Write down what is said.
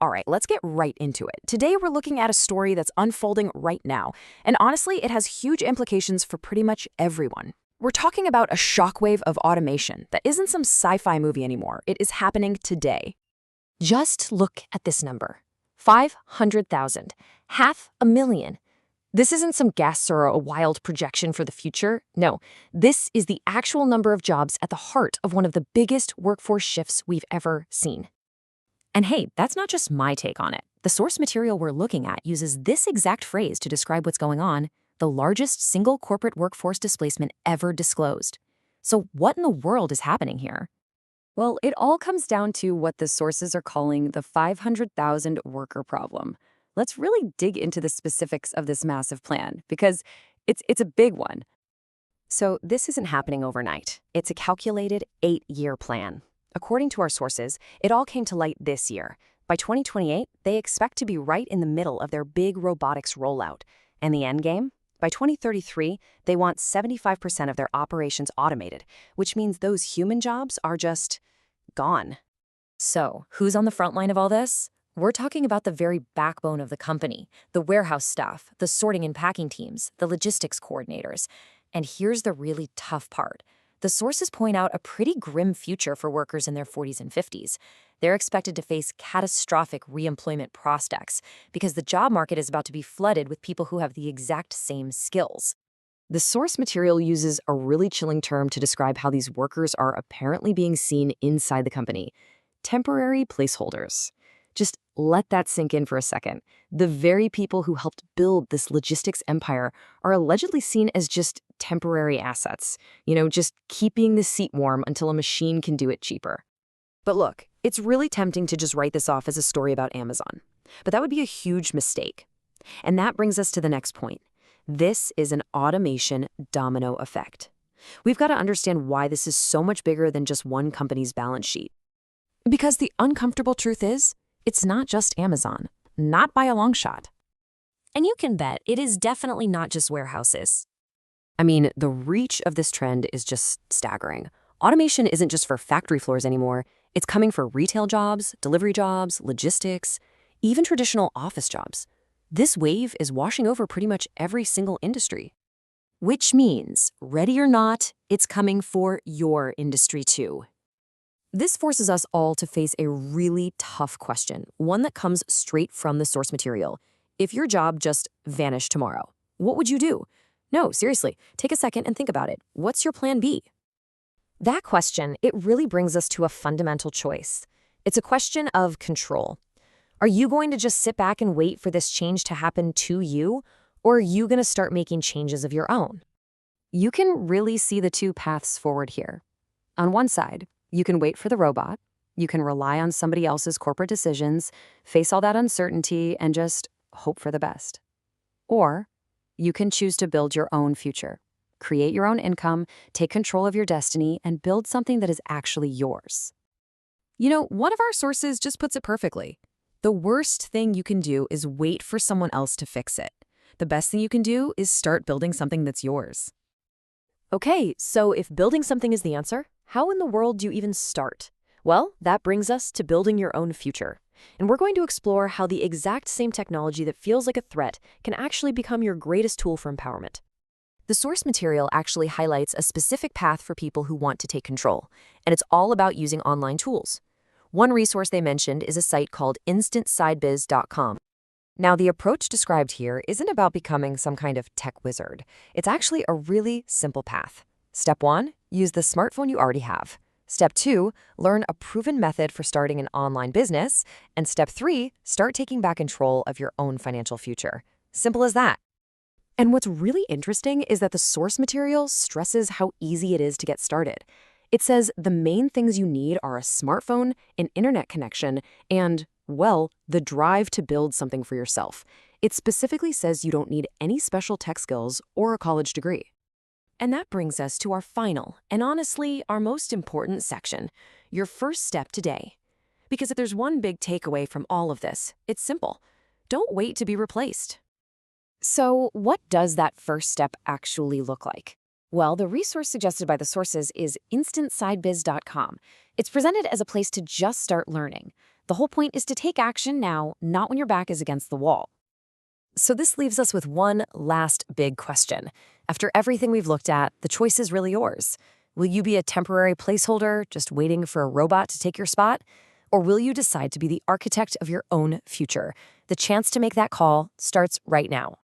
All right, let's get right into it. Today, we're looking at a story that's unfolding right now, and honestly, it has huge implications for pretty much everyone. We're talking about a shockwave of automation that isn't some sci-fi movie anymore. It is happening today. Just look at this number. 500,000. 500,000. This isn't some guess or a wild projection for the future. No, this is the actual number of jobs at the heart of one of the biggest workforce shifts we've ever seen. And hey, that's not just my take on it. The source material we're looking at uses this exact phrase to describe what's going on: the largest single corporate workforce displacement ever disclosed. So what in the world is happening here? Well, it all comes down to what the sources are calling the 500,000 worker problem. Let's really dig into the specifics of this massive plan, because it's a big one. So this isn't happening overnight. It's a calculated 8-year plan. According to our sources, it all came to light this year. By 2028, they expect to be right in the middle of their big robotics rollout. And the end game? By 2033, they want 75% of their operations automated, which means those human jobs are just gone. So, who's on the front line of all this? We're talking about the very backbone of the company: the warehouse staff, the sorting and packing teams, the logistics coordinators. And here's the really tough part. The sources point out a pretty grim future for workers in their 40s and 50s. They're expected to face catastrophic reemployment prospects because the job market is about to be flooded with people who have the exact same skills. The source material uses a really chilling term to describe how these workers are apparently being seen inside the company: temporary placeholders. Just let that sink in for a second. The very people who helped build this logistics empire are allegedly seen as just temporary assets, just keeping the seat warm until a machine can do it cheaper. But look, it's really tempting to just write this off as a story about Amazon. But that would be a huge mistake. And that brings us to the next point. This is an automation domino effect. We've got to understand why this is so much bigger than just one company's balance sheet. Because the uncomfortable truth is, it's not just Amazon, not by a long shot. And you can bet it is definitely not just warehouses. I mean, the reach of this trend is just staggering. Automation isn't just for factory floors anymore. It's coming for retail jobs, delivery jobs, logistics, even traditional office jobs. This wave is washing over pretty much every single industry. Which means, ready or not, it's coming for your industry too. This forces us all to face a really tough question, one that comes straight from the source material. If your job just vanished tomorrow, what would you do? No, seriously, take a second and think about it. What's your plan B? That question, it really brings us to a fundamental choice. It's a question of control. Are you going to just sit back and wait for this change to happen to you, or are you going to start making changes of your own? You can really see the two paths forward here. On one side, you can wait for the robot. You can rely on somebody else's corporate decisions, face all that uncertainty, and just hope for the best. Or you can choose to build your own future, create your own income, take control of your destiny, and build something that is actually yours. One of our sources just puts it perfectly. The worst thing you can do is wait for someone else to fix it. The best thing you can do is start building something that's yours. Okay, so if building something is the answer, how in the world do you even start? Well, that brings us to building your own future. And we're going to explore how the exact same technology that feels like a threat can actually become your greatest tool for empowerment. The source material actually highlights a specific path for people who want to take control, and it's all about using online tools. One resource they mentioned is a site called instantsidebiz.com. Now, the approach described here isn't about becoming some kind of tech wizard. It's actually a really simple path. Step 1, use the smartphone you already have. Step 2, learn a proven method for starting an online business. And Step 3, start taking back control of your own financial future. Simple as that. And what's really interesting is that the source material stresses how easy it is to get started. It says the main things you need are a smartphone, an internet connection, and, well, the drive to build something for yourself. It specifically says you don't need any special tech skills or a college degree. And that brings us to our final, and honestly, our most important section, your first step today. Because if there's one big takeaway from all of this, it's simple. Don't wait to be replaced. So what does that first step actually look like? Well, the resource suggested by the sources is instantsidebiz.com. It's presented as a place to just start learning. The whole point is to take action now, not when your back is against the wall. So this leaves us with one last big question. After everything we've looked at, the choice is really yours. Will you be a temporary placeholder, just waiting for a robot to take your spot? Or will you decide to be the architect of your own future? The chance to make that call starts right now.